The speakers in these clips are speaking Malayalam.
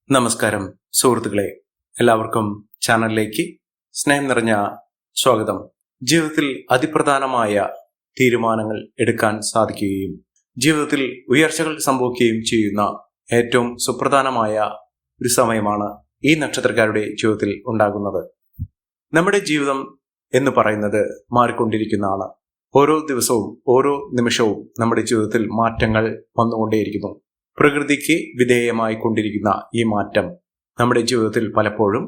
നമസ്കാരം സുഹൃത്തുക്കളെ, എല്ലാവർക്കും ചാനലിലേക്ക് സ്നേഹം നിറഞ്ഞ സ്വാഗതം. ജീവിതത്തിൽ അതിപ്രധാനമായ തീരുമാനങ്ങൾ എടുക്കാൻ സാധിക്കുകയും ജീവിതത്തിൽ ഉയർച്ചകൾ സംഭവിക്കുകയും ചെയ്യുന്ന ഏറ്റവും സുപ്രധാനമായ ഒരു സമയമാണ് ഈ നക്ഷത്രക്കാരുടെ ജീവിതത്തിൽ ഉണ്ടാകുന്നത്. നമ്മുടെ ജീവിതം എന്ന് പറയുന്നത് മാറിക്കൊണ്ടിരിക്കുന്നതാണ്. ഓരോ ദിവസവും ഓരോ നിമിഷവും നമ്മുടെ ജീവിതത്തിൽ മാറ്റങ്ങൾ വന്നുകൊണ്ടേയിരിക്കുന്നു. പ്രകൃതിക്ക് വിധേയമായി കൊണ്ടിരിക്കുന്ന ഈ മാറ്റം നമ്മുടെ ജീവിതത്തിൽ പലപ്പോഴും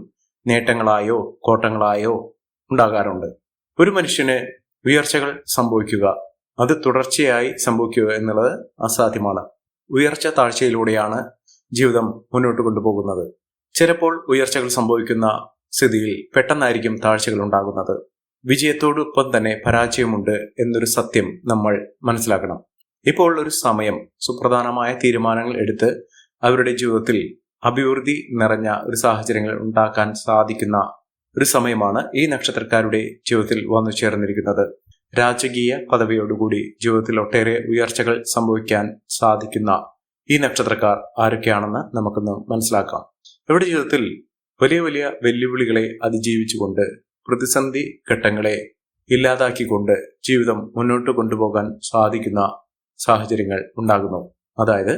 നേട്ടങ്ങളായോ കോട്ടങ്ങളായോ ഉണ്ടാകാറുണ്ട്. ഒരു മനുഷ്യന് ഉയർച്ചകൾ സംഭവിക്കുക, അത് തുടർച്ചയായി സംഭവിക്കുക എന്നുള്ളത് അസാധ്യമാണ്. ഉയർച്ച താഴ്ചയിലൂടെയാണ് ജീവിതം മുന്നോട്ട് കൊണ്ടുപോകുന്നത്. ചിലപ്പോൾ ഉയർച്ചകൾ സംഭവിക്കുന്ന സ്ഥിതിയിൽ പെട്ടെന്നായിരിക്കും താഴ്ചകൾ ഉണ്ടാകുന്നത്. വിജയത്തോടൊപ്പം തന്നെ പരാജയമുണ്ട് എന്നൊരു സത്യം നമ്മൾ മനസ്സിലാക്കണം. ഇപ്പോൾ ഒരു സമയം സുപ്രധാനമായ തീരുമാനങ്ങൾ എടുത്ത് അവരുടെ ജീവിതത്തിൽ അഭിവൃദ്ധി നിറഞ്ഞ ഒരു സാഹചര്യങ്ങൾ ഉണ്ടാക്കാൻ സാധിക്കുന്ന ഒരു സമയമാണ് ഈ നക്ഷത്രക്കാരുടെ ജീവിതത്തിൽ വന്നു ചേർന്നിരിക്കുന്നത്. രാജകീയ പദവിയോടുകൂടി ജീവിതത്തിൽ ഒട്ടേറെ ഉയർച്ചകൾ സംഭവിക്കാൻ സാധിക്കുന്ന ഈ നക്ഷത്രക്കാർ ആരൊക്കെയാണെന്ന് നമുക്കൊന്ന് മനസ്സിലാക്കാം. ഇവരുടെ ജീവിതത്തിൽ വലിയ വലിയ വെല്ലുവിളികളെ അതിജീവിച്ചുകൊണ്ട് പ്രതിസന്ധി ഘട്ടങ്ങളെ ഇല്ലാതാക്കിക്കൊണ്ട് ജീവിതം മുന്നോട്ട് കൊണ്ടുപോകാൻ സാധിക്കുന്ന സാഹചര്യങ്ങൾ ഉണ്ടാകുന്നു. അതായത്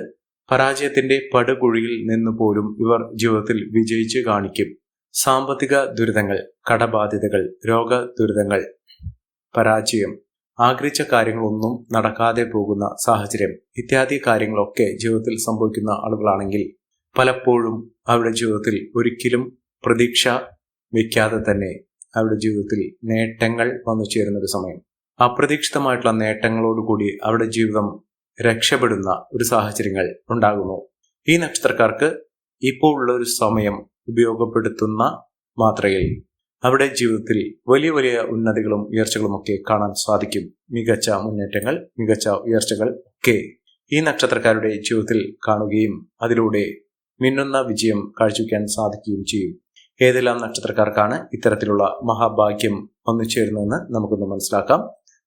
പരാജയത്തിന്റെ പടുകുഴിയിൽ നിന്ന് പോലും ഇവർ ജീവിതത്തിൽ വിജയിച്ച് കാണിക്കും. സാമ്പത്തിക ദുരിതങ്ങൾ, കടബാധ്യതകൾ, രോഗ ദുരിതങ്ങൾ, പരാജയം, ആഗ്രഹിച്ച കാര്യങ്ങളൊന്നും നടക്കാതെ പോകുന്ന സാഹചര്യം ഇത്യാദി കാര്യങ്ങളൊക്കെ ജീവിതത്തിൽ സംഭവിക്കുന്ന ആളുകളാണെങ്കിൽ പലപ്പോഴും അവരുടെ ജീവിതത്തിൽ ഒരിക്കലും പ്രതീക്ഷ വയ്ക്കാതെ തന്നെ അവരുടെ ജീവിതത്തിൽ നേട്ടങ്ങൾ വന്നു ചേരുന്ന ഒരു സമയം. അപ്രതീക്ഷിതമായിട്ടുള്ള നേട്ടങ്ങളോടുകൂടി അവരുടെ ജീവിതം രക്ഷപ്പെടുന്ന ഒരു സാഹചര്യങ്ങൾ ഉണ്ടാകുന്നു. ഈ നക്ഷത്രക്കാർക്ക് ഇപ്പോൾ ഉള്ള ഒരു സമയം ഉപയോഗപ്പെടുത്തുന്ന മാത്രയിൽ അവരുടെ ജീവിതത്തിൽ വലിയ വലിയ ഉന്നതികളും ഉയർച്ചകളും ഒക്കെ കാണാൻ സാധിക്കും. മികച്ച മുന്നേറ്റങ്ങൾ, മികച്ച ഉയർച്ചകൾ ഒക്കെ ഈ നക്ഷത്രക്കാരുടെ ജീവിതത്തിൽ കാണുകയും അതിലൂടെ മിന്നുന്ന വിജയം കാഴ്ചവെക്കാൻ സാധിക്കുകയും ചെയ്യും. ഏതെല്ലാം നക്ഷത്രക്കാർക്കാണ് ഇത്തരത്തിലുള്ള മഹാഭാഗ്യം വന്നു ചേരുന്നതെന്ന് നമുക്കൊന്ന് മനസ്സിലാക്കാം.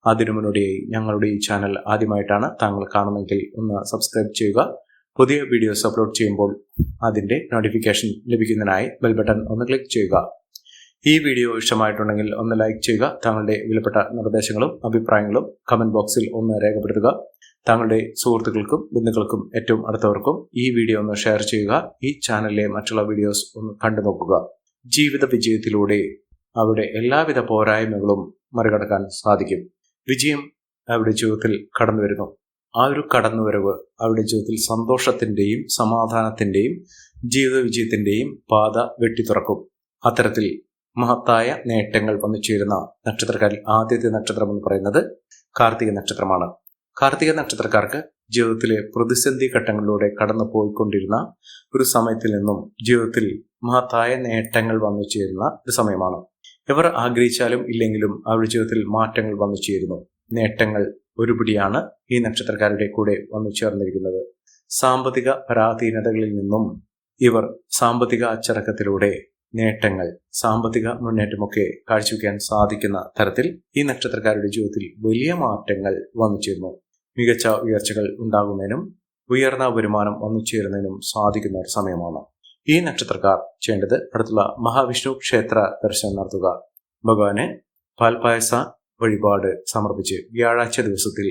അതിനു മുന്നോടിയായി ഞങ്ങളുടെ ഈ ചാനൽ ആദ്യമായിട്ടാണ് താങ്കൾ കാണുന്നതെങ്കിൽ ഒന്ന് സബ്സ്ക്രൈബ് ചെയ്യുക. പുതിയ വീഡിയോസ് അപ്ലോഡ് ചെയ്യുമ്പോൾ അതിന്റെ നോട്ടിഫിക്കേഷൻ ലഭിക്കുന്നതിനായി ബെൽ ബട്ടൺ ഒന്ന് ക്ലിക്ക് ചെയ്യുക. ഈ വീഡിയോ ഇഷ്ടമായിട്ടുണ്ടെങ്കിൽ ഒന്ന് ലൈക്ക് ചെയ്യുക. താങ്കളുടെ വിലപ്പെട്ട നിർദ്ദേശങ്ങളും അഭിപ്രായങ്ങളും കമന്റ് ബോക്സിൽ ഒന്ന് രേഖപ്പെടുത്തുക. താങ്കളുടെ സുഹൃത്തുക്കൾക്കും ബന്ധുക്കൾക്കും ഏറ്റവും അടുത്തവർക്കും ഈ വീഡിയോ ഒന്ന് ഷെയർ ചെയ്യുക. ഈ ചാനലിലെ മറ്റുള്ള വീഡിയോസ് ഒന്ന് കണ്ടു നോക്കുക. ജീവിത വിജയത്തിലൂടെ അവരുടെ എല്ലാവിധ പോരായ്മകളും മറികടക്കാൻ സാധിക്കും. വിജയം അവരുടെ ജീവിതത്തിൽ കടന്നു വരുന്നു. ആ ഒരു കടന്നുവരവ് അവരുടെ ജീവിതത്തിൽ സന്തോഷത്തിന്റെയും സമാധാനത്തിന്റെയും ജീവിത വിജയത്തിന്റെയും പാത വെട്ടിത്തുറക്കും. അത്തരത്തിൽ മഹത്തായ നേട്ടങ്ങൾ വന്നു ചേരുന്ന നക്ഷത്രക്കാരിൽ ആദ്യത്തെ നക്ഷത്രം എന്ന് പറയുന്നത് കാർത്തിക നക്ഷത്രമാണ്. കാർത്തിക നക്ഷത്രക്കാർക്ക് ജീവിതത്തിലെ പ്രതിസന്ധി ഘട്ടങ്ങളിലൂടെ കടന്നു പോയിക്കൊണ്ടിരുന്ന ഒരു സമയത്തിൽ നിന്നും ജീവിതത്തിൽ മഹത്തായ നേട്ടങ്ങൾ വന്നു ചേരുന്ന ഒരു സമയമാണ്. ഇവർ ആഗ്രഹിച്ചാലും ഇല്ലെങ്കിലും അവരുടെ ജീവിതത്തിൽ മാറ്റങ്ങൾ വന്നു ചേരുന്നു. നേട്ടങ്ങൾ ഒരുപിടിയാണ് ഈ നക്ഷത്രക്കാരുടെ കൂടെ വന്നു ചേർന്നിരിക്കുന്നത്. സാമ്പത്തിക പരാധീനതകളിൽ നിന്നും ഇവർ സാമ്പത്തിക അച്ചടക്കത്തിലൂടെ നേട്ടങ്ങൾ, സാമ്പത്തിക മുന്നേറ്റമൊക്കെ കാഴ്ചവെക്കാൻ സാധിക്കുന്ന തരത്തിൽ ഈ നക്ഷത്രക്കാരുടെ ജീവിതത്തിൽ വലിയ മാറ്റങ്ങൾ വന്നു ചേരുന്നു. മികച്ച ഉയർച്ചകൾ ഉണ്ടാകുന്നതിനും ഉയർന്ന വരുമാനം വന്നു ചേരുന്നതിനും സാധിക്കുന്ന ഒരു സമയമാണ്. ഈ നക്ഷത്രക്കാർ ചെയ്യേണ്ടത് അടുത്തുള്ള മഹാവിഷ്ണു ക്ഷേത്ര ദർശനം നടത്തുക. ഭഗവാന് പാൽപായസ വഴിപാട് സമർപ്പിച്ച് വ്യാഴാഴ്ച ദിവസത്തിൽ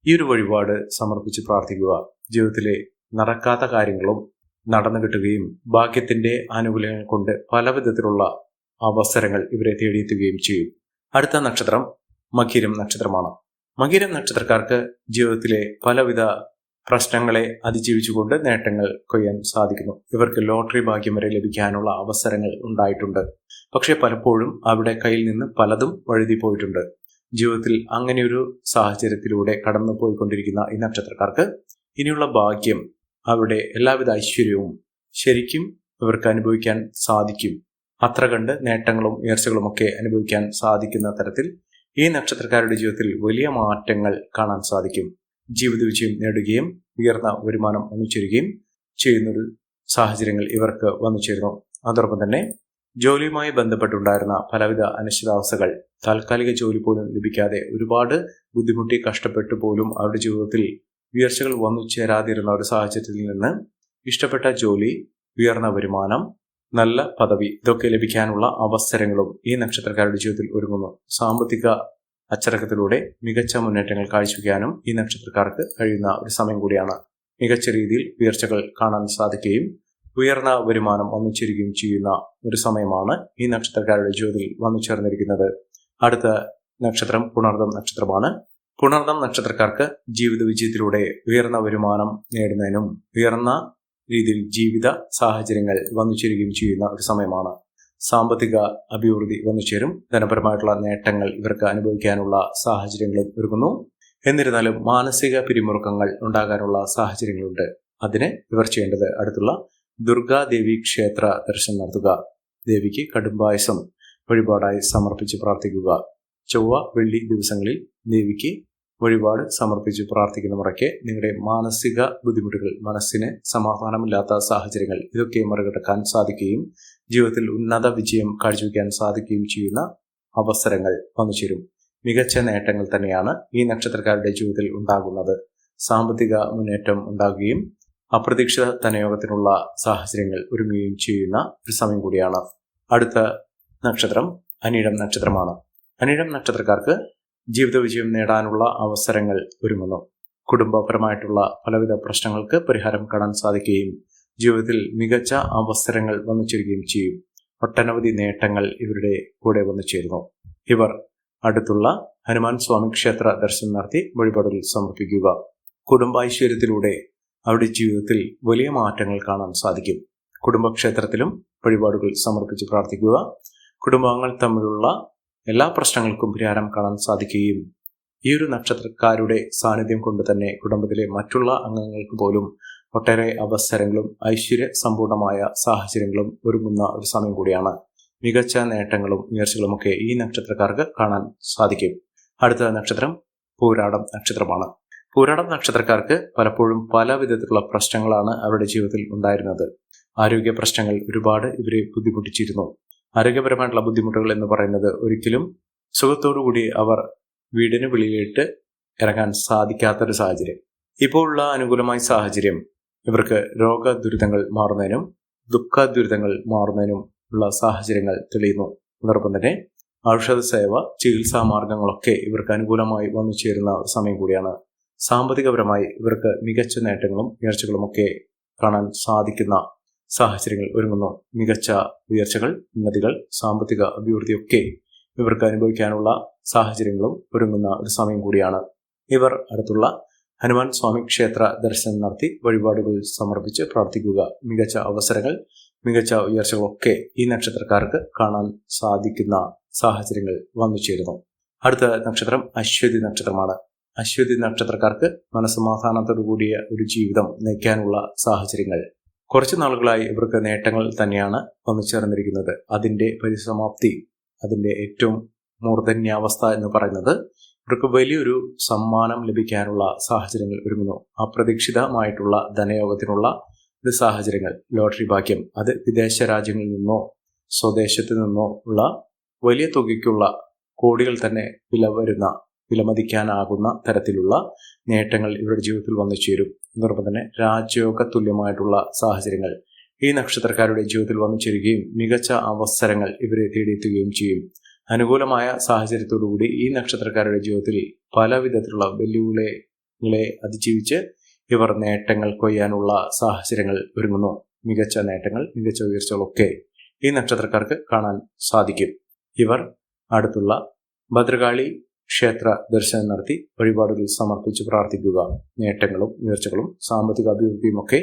ഈ ഒരു വഴിപാട് സമർപ്പിച്ച് പ്രാർത്ഥിക്കുക. ജീവിതത്തിലെ നടക്കാത്ത കാര്യങ്ങളും നടന്നു കിട്ടുകയും ഭാഗ്യത്തിന്റെ ആനുകൂല്യങ്ങൾ കൊണ്ട് പല വിധത്തിലുള്ള അവസരങ്ങൾ ഇവരെ തേടിയെത്തുകയും ചെയ്യും. അടുത്ത നക്ഷത്രം മകീരം നക്ഷത്രമാണ്. മകീരം നക്ഷത്രക്കാർക്ക് ജീവിതത്തിലെ പലവിധ പ്രശ്നങ്ങളെ അതിജീവിച്ചുകൊണ്ട് നേട്ടങ്ങൾ കൊയ്യാൻ സാധിക്കുന്നു. ഇവർക്ക് ലോട്ടറി ഭാഗ്യം വരെ ലഭിക്കാനുള്ള അവസരങ്ങൾ ഉണ്ടായിട്ടുണ്ട്. പക്ഷെ പലപ്പോഴും അവരുടെ കയ്യിൽ നിന്ന് പലതും വഴുതി പോയിട്ടുണ്ട്. ജീവിതത്തിൽ അങ്ങനെയൊരു സാഹചര്യത്തിലൂടെ കടന്നു പോയിക്കൊണ്ടിരിക്കുന്ന ഈ നക്ഷത്രക്കാർക്ക് ഇനിയുള്ള ഭാഗ്യം, അവരുടെ എല്ലാവിധ ഐശ്വര്യവും ശരിക്കും ഇവർക്ക് അനുഭവിക്കാൻ സാധിക്കും. അത്ര കണ്ട് നേട്ടങ്ങളും ഉയർച്ചകളും ഒക്കെ അനുഭവിക്കാൻ സാധിക്കുന്ന തരത്തിൽ ഈ നക്ഷത്രക്കാരുടെ ജീവിതത്തിൽ വലിയ മാറ്റങ്ങൾ കാണാൻ സാധിക്കും. ജീവിത വിജയം നേടുകയും ഉയർന്ന വരുമാനം വന്നു ചേരുകയും ചെയ്യുന്നൊരു സാഹചര്യങ്ങൾ ഇവർക്ക് വന്നു ചേരുന്നു. അതോടൊപ്പം തന്നെ ജോലിയുമായി ബന്ധപ്പെട്ടുണ്ടായിരുന്ന പലവിധ അനിശ്ചിതാവസ്ഥകൾ, താൽക്കാലിക ജോലി പോലും ലഭിക്കാതെ ഒരുപാട് ബുദ്ധിമുട്ടി കഷ്ടപ്പെട്ടു പോലും അവരുടെ ജീവിതത്തിൽ ഉയർച്ചകൾ വന്നു ചേരാതിരുന്ന ഒരു സാഹചര്യത്തിൽ നിന്ന് ഇഷ്ടപ്പെട്ട ജോലി ഉയർന്ന വരുമാനം, നല്ല പദവി ഇതൊക്കെ ലഭിക്കാനുള്ള അവസരങ്ങളും ഈ നക്ഷത്രക്കാരുടെ ജീവിതത്തിൽ ഒരുങ്ങുന്നു. സാമ്പത്തിക അച്ചടക്കത്തിലൂടെ മികച്ച മുന്നേറ്റങ്ങൾ കാഴ്ചവെക്കാനും ഈ നക്ഷത്രക്കാർക്ക് കഴിയുന്ന ഒരു സമയം കൂടിയാണ്. മികച്ച രീതിയിൽ ഉയർച്ചകൾ കാണാൻ സാധിക്കുകയും ഉയർന്ന വരുമാനം വന്നു ചേരുകയും ചെയ്യുന്ന ഒരു സമയമാണ് ഈ നക്ഷത്രക്കാരുടെ ജീവിതത്തിൽ വന്നു ചേർന്നിരിക്കുന്നത്. അടുത്ത നക്ഷത്രം പുണർദം നക്ഷത്രമാണ്. പുണർദം നക്ഷത്രക്കാർക്ക് ജീവിത വിജയത്തിലൂടെ ഉയർന്ന വരുമാനം നേടുന്നതിനും ഉയർന്ന രീതിയിൽ ജീവിത സാഹചര്യങ്ങൾ വന്നു ചേരുകയും ചെയ്യുന്ന ഒരു സമയമാണ്. സാമ്പത്തിക അഭിവൃദ്ധി വന്നു ചേരും. ധനപരമായിട്ടുള്ള നേട്ടങ്ങൾ ഇവർക്ക് അനുഭവിക്കാനുള്ള സാഹചര്യങ്ങളും ഒരുങ്ങുന്നു. എന്നിരുന്നാലും മാനസിക പിരിമുറുക്കങ്ങൾ ഉണ്ടാകാനുള്ള സാഹചര്യങ്ങളുണ്ട്. അതിന് ഇവർ ചെയ്യേണ്ടത് അടുത്തുള്ള ദുർഗാദേവി ക്ഷേത്ര ദർശനം നടത്തുക. ദേവിക്ക് കടുംപായസം വഴിപാടായി സമർപ്പിച്ച് പ്രാർത്ഥിക്കുക. ചൊവ്വ, വെള്ളി ദിവസങ്ങളിൽ ദേവിക്ക് വഴിപാട് സമർപ്പിച്ച് പ്രാർത്ഥിക്കുന്ന മുറയ്ക്ക് നിങ്ങളുടെ മാനസിക ബുദ്ധിമുട്ടുകൾ, മനസ്സിന് സമാധാനമില്ലാത്ത സാഹചര്യങ്ങൾ ഇതൊക്കെ മറികടക്കാൻ സാധിക്കുകയും ജീവിതത്തിൽ ഉന്നത വിജയം കാഴ്ചവെക്കാൻ സാധിക്കുകയും ചെയ്യുന്ന അവസരങ്ങൾ വന്നു ചേരും. മികച്ച നേട്ടങ്ങൾ തന്നെയാണ് ഈ നക്ഷത്രക്കാരുടെ ജീവിതത്തിൽ ഉണ്ടാകുന്നത്. സാമ്പത്തിക മുന്നേറ്റം ഉണ്ടാകുകയും അപ്രതീക്ഷിത ധനയോഗത്തിനുള്ള സാഹചര്യങ്ങൾ ഒരുങ്ങുകയും ചെയ്യുന്ന ഒരു സമയം കൂടിയാണ്. അടുത്ത നക്ഷത്രം അനിഴം നക്ഷത്രമാണ്. അനിഴം നക്ഷത്രക്കാർക്ക് ജീവിത വിജയം നേടാനുള്ള അവസരങ്ങൾ ഒരുങ്ങുന്നു. കുടുംബപരമായിട്ടുള്ള പലവിധ പ്രശ്നങ്ങൾക്ക് പരിഹാരം കാണാൻ സാധിക്കുകയും ജീവിതത്തിൽ മികച്ച അവസരങ്ങൾ വന്നു ചേരുകയും ചെയ്യും. ഒട്ടനവധി നേട്ടങ്ങൾ ഇവരുടെ കൂടെ വന്നു ചേരുന്നു. ഇവർ അടുത്തുള്ള ഹനുമാൻ സ്വാമി ക്ഷേത്ര ദർശനം നടത്തി വഴിപാടുകൾ സമർപ്പിക്കുക. കുടുംബൈശ്വര്യത്തിലൂടെ അവരുടെ ജീവിതത്തിൽ വലിയ മാറ്റങ്ങൾ കാണാൻ സാധിക്കും. കുടുംബക്ഷേത്രത്തിലും വഴിപാടുകൾ സമർപ്പിച്ച് പ്രാർത്ഥിക്കുക. കുടുംബാംഗങ്ങൾ തമ്മിലുള്ള എല്ലാ പ്രശ്നങ്ങൾക്കും പരിഹാരം കാണാൻ സാധിക്കുകയും ഈ ഒരു നക്ഷത്രക്കാരുടെ സാന്നിധ്യം കൊണ്ട് തന്നെ കുടുംബത്തിലെ മറ്റുള്ള അംഗങ്ങൾക്ക് പോലും ഒട്ടേറെ അവസരങ്ങളും ഐശ്വര്യ സമ്പൂർണമായ സാഹചര്യങ്ങളും ഒരുങ്ങുന്ന ഒരു സമയം കൂടിയാണ്. മികച്ച നേട്ടങ്ങളും ഉയർച്ചകളുമൊക്കെ ഈ നക്ഷത്രക്കാർക്ക് കാണാൻ സാധിക്കും. അടുത്ത നക്ഷത്രം പൂരാടം നക്ഷത്രമാണ്. പൂരാടം നക്ഷത്രക്കാർക്ക് പലപ്പോഴും പല വിധത്തിലുള്ള പ്രശ്നങ്ങളാണ് അവരുടെ ജീവിതത്തിൽ ഉണ്ടായിരുന്നത്. ആരോഗ്യ പ്രശ്നങ്ങൾ ഒരുപാട് ഇവരെ ബുദ്ധിമുട്ടിച്ചിരുന്നു. ആരോഗ്യപരമായിട്ടുള്ള ബുദ്ധിമുട്ടുകൾ എന്ന് പറയുന്നത് ഒരിക്കലും സുഖത്തോടുകൂടി അവർ വീടിന് വെളിയിലിട്ട് ഇറങ്ങാൻ സാധിക്കാത്തൊരു സാഹചര്യം. ഇപ്പോൾ ഉള്ള അനുകൂലമായ സാഹചര്യം ഇവർക്ക് രോഗദുരിതങ്ങൾ മാറുന്നതിനും ദുഃഖ ദുരിതങ്ങൾ മാറുന്നതിനും ഉള്ള സാഹചര്യങ്ങൾ തെളിയുന്നു. അതോടൊപ്പം തന്നെ ഔഷധ സേവ, ചികിത്സാ മാർഗങ്ങളൊക്കെ ഇവർക്ക് അനുകൂലമായി വന്നു ചേരുന്ന ഒരു സമയം കൂടിയാണ്. സാമ്പത്തികപരമായി ഇവർക്ക് മികച്ച നേട്ടങ്ങളും ഉയർച്ചകളും ഒക്കെ കാണാൻ സാധിക്കുന്ന സാഹചര്യങ്ങൾ ഒരുങ്ങുന്നു. മികച്ച ഉയർച്ചകൾ, ഉന്നതികൾ, സാമ്പത്തിക അഭിവൃദ്ധിയൊക്കെ ഇവർക്ക് അനുഭവിക്കാനുള്ള സാഹചര്യങ്ങളും ഒരുങ്ങുന്ന ഒരു സമയം കൂടിയാണ്. ഇവർ അടുത്തുള്ള ഹനുമാൻ സ്വാമി ക്ഷേത്ര ദർശനം നടത്തി വഴിപാടുകൾ സമർപ്പിച്ച് പ്രാർത്ഥിക്കുക. മികച്ച അവസരങ്ങൾ, മികച്ച ഉയർച്ചകളൊക്കെ ഈ നക്ഷത്രക്കാർക്ക് കാണാൻ സാധിക്കുന്ന സാഹചര്യങ്ങൾ വന്നു ചേരുന്നു. അടുത്ത നക്ഷത്രം അശ്വതി നക്ഷത്രമാണ്. അശ്വതി നക്ഷത്രക്കാർക്ക് മനസ്സമാധാനത്തോടു കൂടിയ ഒരു ജീവിതം നയിക്കാനുള്ള സാഹചര്യങ്ങൾ കുറച്ചു നാളുകളായി ഇവർക്ക് നേട്ടങ്ങൾ തന്നെയാണ് വന്നു ചേർന്നിരിക്കുന്നത്. അതിൻ്റെ പരിസമാപ്തി, അതിൻ്റെ ഏറ്റവും മൂർധന്യാവസ്ഥ എന്ന് പറയുന്നത് ഇവർക്ക് വലിയൊരു സമ്മാനം ലഭിക്കാനുള്ള സാഹചര്യങ്ങൾ ഒരുങ്ങുന്നു. അപ്രതീക്ഷിതമായിട്ടുള്ള ധനയോഗത്തിനുള്ള ഒരു സാഹചര്യങ്ങൾ, ലോട്ടറി ഭാഗ്യം, അത് വിദേശ രാജ്യങ്ങളിൽ നിന്നോ സ്വദേശത്ത് നിന്നോ ഉള്ള വലിയ തുകയ്ക്കുള്ള കോടികൾ തന്നെ വിലമതിക്കാനാകുന്ന തരത്തിലുള്ള നേട്ടങ്ങൾ ഇവരുടെ ജീവിതത്തിൽ വന്നു ചേരും. അതോടൊപ്പം തന്നെ രാജയോഗ തുല്യമായിട്ടുള്ള സാഹചര്യങ്ങൾ ഈ നക്ഷത്രക്കാരുടെ ജീവിതത്തിൽ വന്നു ചേരുകയും മികച്ച അവസരങ്ങൾ ഇവരെ തേടിയെത്തുകയും ചെയ്യും. അനുകൂലമായ സാഹചര്യത്തോടുകൂടി ഈ നക്ഷത്രക്കാരുടെ ജീവിതത്തിൽ പല വിധത്തിലുള്ള വെല്ലുവിളികളെ അതിജീവിച്ച് ഇവർ നേട്ടങ്ങൾ കൊയ്യാനുള്ള സാഹചര്യങ്ങൾ ഒരുങ്ങുന്നു. മികച്ച നേട്ടങ്ങൾ, മികച്ച ഉയർച്ചകളൊക്കെ ഈ നക്ഷത്രക്കാർക്ക് കാണാൻ സാധിക്കും. ഇവർ അടുത്തുള്ള ഭദ്രകാളി ക്ഷേത്ര ദർശനം നടത്തി വഴിപാടുകൾ സമർപ്പിച്ച് പ്രാർത്ഥിക്കുക. നേട്ടങ്ങളും ഉയർച്ചകളും സാമ്പത്തിക അഭിവൃദ്ധിയുമൊക്കെ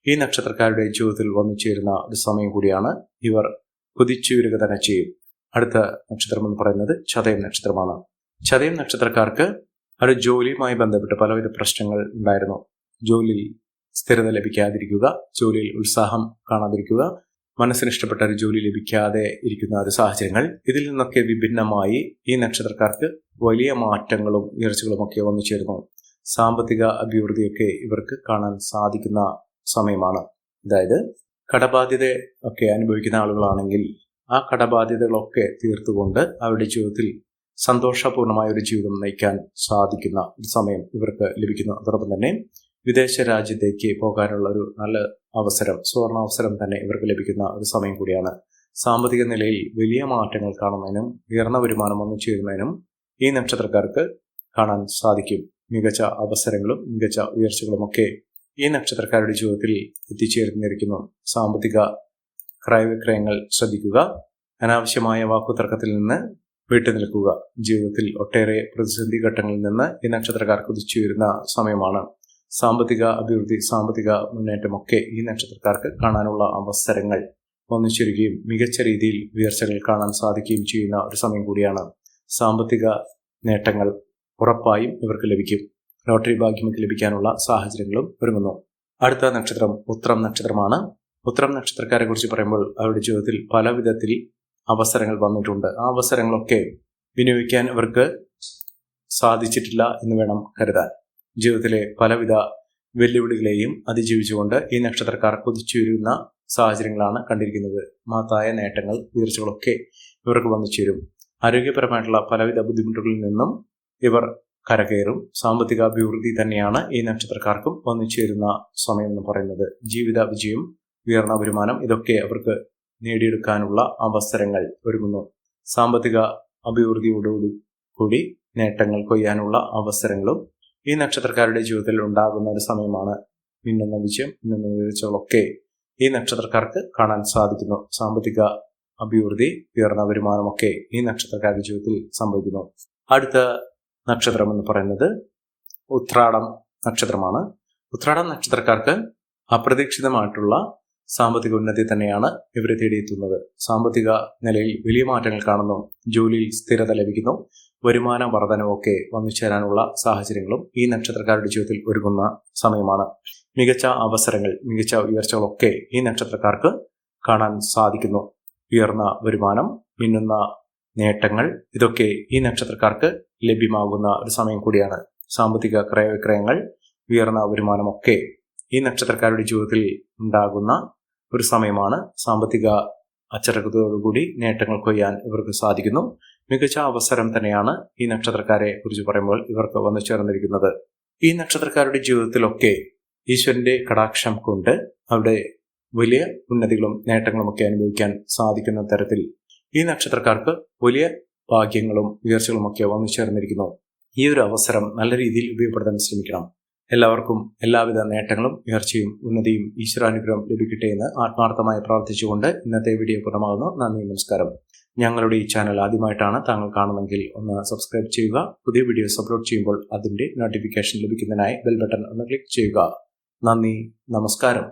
ഈ നക്ഷത്രക്കാരുടെ ജീവിതത്തിൽ വന്നു ചേരുന്ന ഒരു സമയം കൂടിയാണ്. ഇവർ കുതിച്ചുയരുക തന്നെ ചെയ്യും. അടുത്ത നക്ഷത്രം എന്ന് പറയുന്നത് ചതയം നക്ഷത്രമാണ്. ചതയം നക്ഷത്രക്കാർക്ക് അവരുടെ ജോലിയുമായി ബന്ധപ്പെട്ട് പലവിധ പ്രശ്നങ്ങൾ ഉണ്ടായിരുന്നു. ജോലിയിൽ സ്ഥിരത ലഭിക്കാതിരിക്കുക, ജോലിയിൽ ഉത്സാഹം കാണാതിരിക്കുക, മനസ്സിന് ഇഷ്ടപ്പെട്ട ഒരു ജോലി ലഭിക്കാതെ ഇരിക്കുന്ന ഒരു സാഹചര്യങ്ങൾ, ഇതിൽ നിന്നൊക്കെ വിഭിന്നമായി ഈ നക്ഷത്രക്കാർക്ക് വലിയ മാറ്റങ്ങളും ഉയർച്ചകളും ഒക്കെ വന്നു ചേരുന്നു. സാമ്പത്തിക അഭിവൃദ്ധിയൊക്കെ ഇവർക്ക് കാണാൻ സാധിക്കുന്ന സമയമാണ്. അതായത് കടബാധ്യത ഒക്കെ അനുഭവിക്കുന്ന ആളുകളാണെങ്കിൽ ആ കടബാധ്യതകളൊക്കെ തീർത്തുകൊണ്ട് അവരുടെ ജീവിതത്തിൽ സന്തോഷപൂർണമായ ഒരു ജീവിതം നയിക്കാൻ സാധിക്കുന്ന ഒരു സമയം ഇവർക്ക് ലഭിക്കുന്നു. അതോടൊപ്പം തന്നെ വിദേശ രാജ്യത്തേക്ക് പോകാനുള്ള ഒരു നല്ല അവസരം, സുവർണാവസരം തന്നെ ഇവർക്ക് ലഭിക്കുന്ന ഒരു സമയം കൂടിയാണ്. സാമ്പത്തിക നിലയിൽ വലിയ മാറ്റങ്ങൾ കാണുന്നതിനും ഉയർന്ന വരുമാനം വന്നു ചേരുന്നതിനും ഈ നക്ഷത്രക്കാർക്ക് കാണാൻ സാധിക്കും. മികച്ച അവസരങ്ങളും മികച്ച ഉയർച്ചകളുമൊക്കെ ഈ നക്ഷത്രക്കാരുടെ ജീവിതത്തിൽ എത്തിച്ചേർന്നിരിക്കുന്നു. സാമ്പത്തിക ക്രയവിക്രയങ്ങൾ ശ്രദ്ധിക്കുക. അനാവശ്യമായ വാക്കുതർക്കത്തിൽ നിന്ന് വിട്ടുനിൽക്കുക. ജീവിതത്തിൽ ഒട്ടേറെ പ്രതിസന്ധി ഘട്ടങ്ങളിൽ നിന്ന് ഈ നക്ഷത്രക്കാർ കുതിച്ചുയരുന്ന സമയമാണ്. സാമ്പത്തിക അഭിവൃദ്ധി, സാമ്പത്തിക മുന്നേറ്റമൊക്കെ ഈ നക്ഷത്രക്കാർക്ക് കാണാനുള്ള അവസരങ്ങൾ ഒന്നിച്ചേരുകയും മികച്ച രീതിയിൽ ഉയർച്ചകൾ കാണാൻ സാധിക്കുകയും ചെയ്യുന്ന ഒരു സമയം കൂടിയാണ്. സാമ്പത്തിക നേട്ടങ്ങൾ ഉറപ്പായും ഇവർക്ക് ലഭിക്കും. ലോട്ടറി ഭാഗ്യമൊക്കെ ലഭിക്കാനുള്ള സാഹചര്യങ്ങളും ഒരുങ്ങുന്നു. അടുത്ത നക്ഷത്രം ഉത്രം നക്ഷത്രമാണ്. ഉത്രം നക്ഷത്രക്കാരെ കുറിച്ച് പറയുമ്പോൾ അവരുടെ ജീവിതത്തിൽ പല വിധത്തിൽ അവസരങ്ങൾ വന്നിട്ടുണ്ട്. ആ അവസരങ്ങളൊക്കെ വിനിയോഗിക്കാൻ ഇവർക്ക് സാധിച്ചിട്ടില്ല എന്ന് വേണം കരുതാൻ. ജീവിതത്തിലെ പലവിധ വെല്ലുവിളികളെയും അതിജീവിച്ചുകൊണ്ട് ഈ നക്ഷത്രക്കാർ കുതിച്ചുയരുന്ന സാഹചര്യങ്ങളാണ് കണ്ടിരിക്കുന്നത്. മഹത്തായ നേട്ടങ്ങൾ, ഉയർച്ചകളൊക്കെ ഇവർക്ക് വന്നു ചേരും. ആരോഗ്യപരമായിട്ടുള്ള പലവിധ ബുദ്ധിമുട്ടുകളിൽ നിന്നും ഇവർ കരകയറും. സാമ്പത്തിക അഭിവൃദ്ധി തന്നെയാണ് ഈ നക്ഷത്രക്കാർക്കും വന്നു ചേരുന്ന സമയം എന്ന് പറയുന്നത്. ജീവിത വിജയം, ഉയർന്ന വരുമാനം ഇതൊക്കെ അവർക്ക് നേടിയെടുക്കാനുള്ള അവസരങ്ങൾ ഒരുങ്ങുന്നു. സാമ്പത്തിക അഭിവൃദ്ധിയോടുകൂടി നേട്ടങ്ങൾ കൊയ്യാനുള്ള അവസരങ്ങളും ഈ നക്ഷത്രക്കാരുടെ ജീവിതത്തിൽ ഉണ്ടാകുന്ന ഒരു സമയമാണ്. മിന്നുന്ന വിജയം, മിന്നുന്ന ഉയർച്ചകളൊക്കെ ഈ നക്ഷത്രക്കാർക്ക് കാണാൻ സാധിക്കുന്നു. സാമ്പത്തിക അഭിവൃദ്ധി, ഉയർന്ന വരുമാനമൊക്കെ ഈ നക്ഷത്രക്കാരുടെ ജീവിതത്തിൽ സംഭവിക്കുന്നു. അടുത്ത നക്ഷത്രം എന്ന് പറയുന്നത് ഉത്രാടം നക്ഷത്രമാണ്. ഉത്രാടം നക്ഷത്രക്കാർക്ക് അപ്രതീക്ഷിതമായിട്ടുള്ള സാമ്പത്തിക ഉന്നതി തന്നെയാണ് ഇവരെ തേടിയെത്തുന്നത്. സാമ്പത്തിക നിലയിൽ വലിയ മാറ്റങ്ങൾ കാണുന്നു. ജോലിയിൽ സ്ഥിരത ലഭിക്കുന്നു. വരുമാന വർധനവൊക്കെ വന്നു ചേരാനുള്ള സാഹചര്യങ്ങളും ഈ നക്ഷത്രക്കാരുടെ ജീവിതത്തിൽ ഒരുങ്ങുന്ന സമയമാണ്. മികച്ച അവസരങ്ങൾ, മികച്ച ഉയർച്ചകളൊക്കെ ഈ നക്ഷത്രക്കാർക്ക് കാണാൻ സാധിക്കുന്നു. ഉയർന്ന വരുമാനം, മിന്നുന്ന നേട്ടങ്ങൾ ഇതൊക്കെ ഈ നക്ഷത്രക്കാർക്ക് ലഭ്യമാകുന്ന ഒരു സമയം കൂടിയാണ്. സാമ്പത്തിക ക്രയവിക്രയങ്ങൾ, ഉയർന്ന വരുമാനമൊക്കെ ഈ നക്ഷത്രക്കാരുടെ ജീവിതത്തിൽ ഉണ്ടാകുന്ന ഒരു സമയമാണ്. സാമ്പത്തിക അച്ചടക്കത്തോടുകൂടി നേട്ടങ്ങൾ കൊയ്യാൻ ഇവർക്ക് സാധിക്കുന്നു. മികച്ച അവസരം തന്നെയാണ് ഈ നക്ഷത്രക്കാരെ കുറിച്ച് പറയുമ്പോൾ ഇവർക്ക് വന്നു ചേർന്നിരിക്കുന്നത്. ഈ നക്ഷത്രക്കാരുടെ ജീവിതത്തിലൊക്കെ ഈശ്വരന്റെ കടാക്ഷം കൊണ്ട് അവിടെ വലിയ ഉന്നതികളും നേട്ടങ്ങളുമൊക്കെ അനുഭവിക്കാൻ സാധിക്കുന്ന തരത്തിൽ ഈ നക്ഷത്രക്കാർക്ക് വലിയ ഭാഗ്യങ്ങളും ഉയർച്ചകളുമൊക്കെ വന്നു ചേർന്നിരിക്കുന്നു. ഈ ഒരു അവസരം നല്ല രീതിയിൽ ഉപയോഗപ്പെടുത്താൻ ശ്രമിക്കണം. എല്ലാവർക്കും എല്ലാവിധ നേട്ടങ്ങളും ഉയർച്ചയും ഉന്നതിയും ഈശ്വരാനുഗ്രഹം ലഭിക്കട്ടെ എന്ന് ആത്മാർത്ഥമായി പ്രാർത്ഥിച്ചുകൊണ്ട് ഇന്നത്തെ വീഡിയോ പൂർണ്ണമാകുന്നു. നന്ദി, നമസ്കാരം. ഞങ്ങളുടെ ഈ ചാനൽ ആദ്യമായിട്ടാണ് താങ്കൾ കാണുന്നതെങ്കിൽ ഒന്ന് സബ്സ്ക്രൈബ് ചെയ്യുക. പുതിയ വീഡിയോസ് അപ്ലോഡ് ചെയ്യുമ്പോൾ അതിന്റെ നോട്ടിഫിക്കേഷൻ ലഭിക്കുന്നതിനായി ബെൽ ബട്ടൺ ഒന്ന് ക്ലിക്ക് ചെയ്യുക. നന്ദി, നമസ്കാരം.